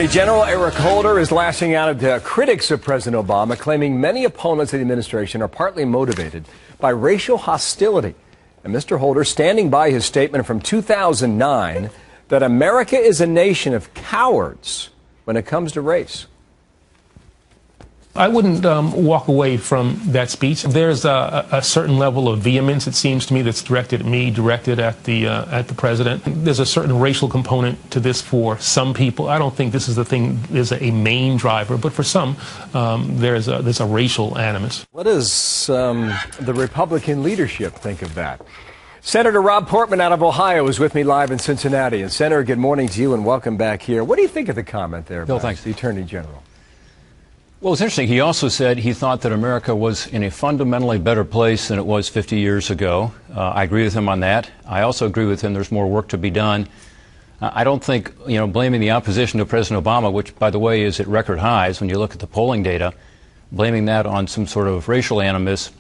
General Eric Holder is lashing out at the critics of President Obama, claiming many opponents of the administration are partly motivated by racial hostility. And Mr. Holder standing by his statement from 2009 that America is a nation of cowards when it comes to race. I wouldn't walk away from that speech. There's a certain level of vehemence, it seems to me, that's directed at me, directed at the president. There's a certain racial component to this for some people. I don't think this is the thing is a main driver, but for some, there's a racial animus. What does the Republican leadership think of that? Senator Rob Portman out of Ohio is with me live in Cincinnati. And Senator, good morning to you and welcome back here. What do you think of the comment there, Bill, about thanks. the Attorney General? Well, it's interesting. He also said he thought that America was in a fundamentally better place than it was 50 years ago. I agree with him on that. I also agree with him there's more work to be done. I don't think, blaming the opposition to President Obama, which, by the way, is at record highs when you look at the polling data, blaming that on some sort of racial animus,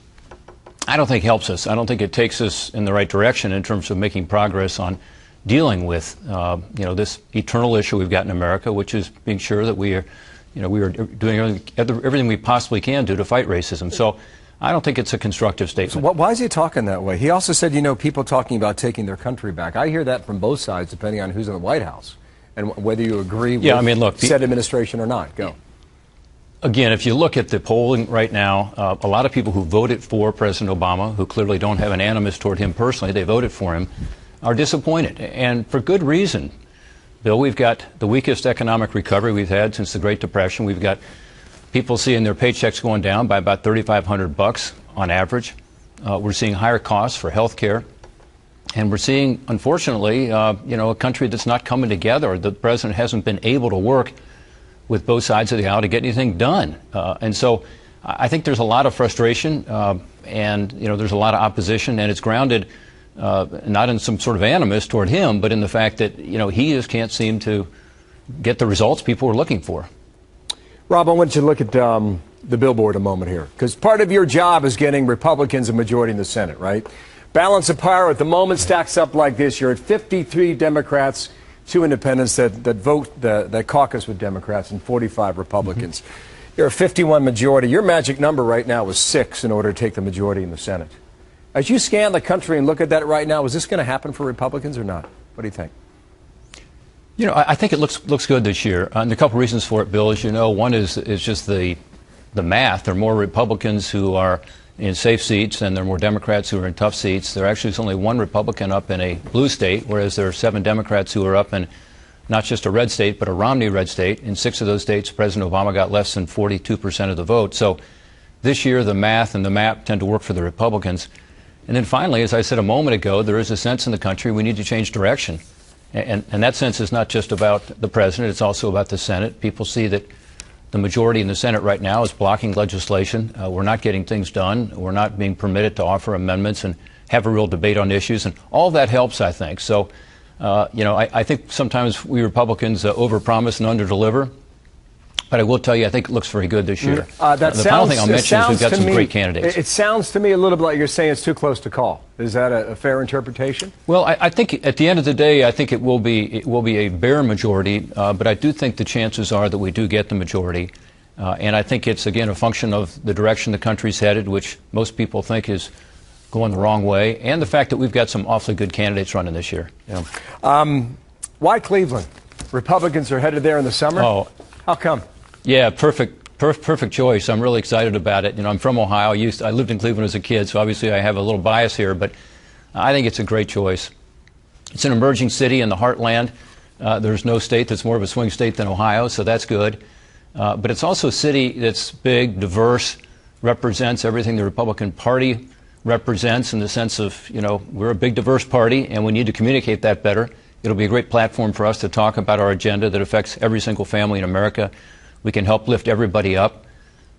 I don't think helps us. I don't think it takes us in the right direction in terms of making progress on dealing with, this eternal issue we've got in America, which is being sure that we are doing everything we possibly can do to fight racism. So I don't think it's a constructive statement. So why is he talking that way? He also said, people talking about taking their country back. I hear that from both sides, depending on who's in the White House and whether you agree with said administration or not. Go. Again, if you look at the polling right now, a lot of people who voted for President Obama, who clearly don't have an animus toward him personally, they voted for him, are disappointed, and for good reason. Bill, we've got the weakest economic recovery we've had since the Great Depression. We've got people seeing their paychecks going down by about $3,500 on average. We're seeing higher costs for health care. And we're seeing, unfortunately, a country that's not coming together. The president hasn't been able to work with both sides of the aisle to get anything done. And so I think there's a lot of frustration and there's a lot of opposition, and it's grounded not in some sort of animus toward him, but in the fact that, he just can't seem to get the results people are looking for. Rob, I want you to look at the billboard a moment here, because part of your job is getting Republicans a majority in the Senate, right? Balance of power at the moment stacks up like this. You're at 53 Democrats, 2 independents that caucus with Democrats, and 45 Republicans. Mm-hmm. You're a 51 majority. Your magic number right now is 6 in order to take the majority in the Senate. As you scan the country and look at that right now, is this going to happen for Republicans or not? What do you think? I think it looks good this year. And a couple reasons for it, Bill. As you know, one is just the math. There are more Republicans who are in safe seats and there are more Democrats who are in tough seats. There actually is only 1 Republican up in a blue state, whereas there are 7 Democrats who are up in not just a red state, but a Romney red state. In 6 of those states, President Obama got less than 42% of the vote. So this year, the math and the map tend to work for the Republicans. And then finally, as I said a moment ago, there is a sense in the country we need to change direction. And that sense is not just about the president, it's also about the Senate. People see that the majority in the Senate right now is blocking legislation. We're not getting things done. We're not being permitted to offer amendments and have a real debate on issues. And all that helps, I think. So, I think sometimes we Republicans overpromise and underdeliver. But I will tell you, I think it looks very good this year. The final thing I'll mention is we've got some great candidates. It sounds to me a little bit like you're saying it's too close to call. Is that a fair interpretation? Well, I think at the end of the day, I think it will be a bare majority. But I do think the chances are that we do get the majority. And I think it's, again, a function of the direction the country's headed, which most people think is going the wrong way, and the fact that we've got some awfully good candidates running this year. Yeah. Why Cleveland? Republicans are headed there in the summer. Oh, how come? Yeah, perfect choice. I'm really excited about it. I'm from Ohio. I lived in Cleveland as a kid, so obviously I have a little bias here, but I think it's a great choice. It's an emerging city in the heartland. There's no state that's more of a swing state than Ohio, so that's good. But it's also a city that's big, diverse, represents everything the Republican Party represents in the sense of, we're a big, diverse party, and we need to communicate that better. It'll be a great platform for us to talk about our agenda that affects every single family in America. We can help lift everybody up.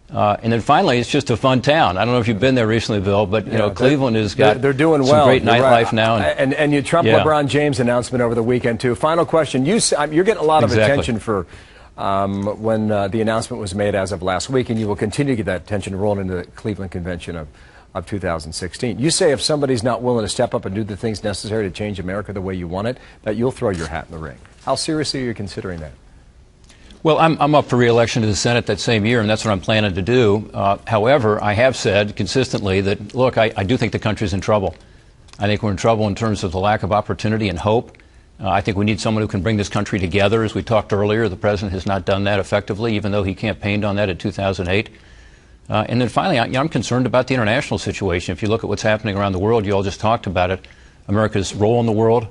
And then finally, it's just a fun town. I don't know if you've been there recently, Bill, but Cleveland has got they're doing some great nightlife now. And you Trump LeBron James announcement over the weekend, too. Final question. You're getting a lot of attention for when the announcement was made as of last week, and you will continue to get that attention rolling into the Cleveland Convention of 2016. You say if somebody's not willing to step up and do the things necessary to change America the way you want it, that you'll throw your hat in the ring. How seriously are you considering that? Well, I'm up for re-election to the Senate that same year, and that's what I'm planning to do. However, I have said consistently that, look, I do think the country's in trouble. I think we're in trouble in terms of the lack of opportunity and hope. I think we need someone who can bring this country together. As we talked earlier, the president has not done that effectively, even though he campaigned on that in 2008. And then finally, I'm concerned about the international situation. If you look at what's happening around the world, you all just talked about it, America's role in the world.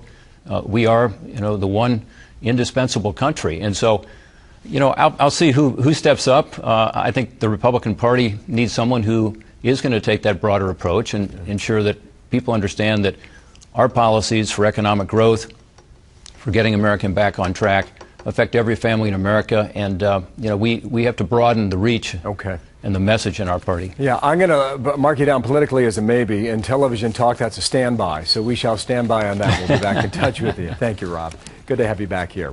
We are, the one indispensable country. And so, I'll see who steps up. I think the Republican Party needs someone who is going to take that broader approach and ensure that people understand that our policies for economic growth, for getting America back on track, affect every family in America, and we have to broaden the reach and the message in our party. Yeah, I'm going to mark you down politically as a maybe. In television talk, that's a standby. So we shall stand by on that. We'll be back in touch with you. Thank you, Rob. Good to have you back here.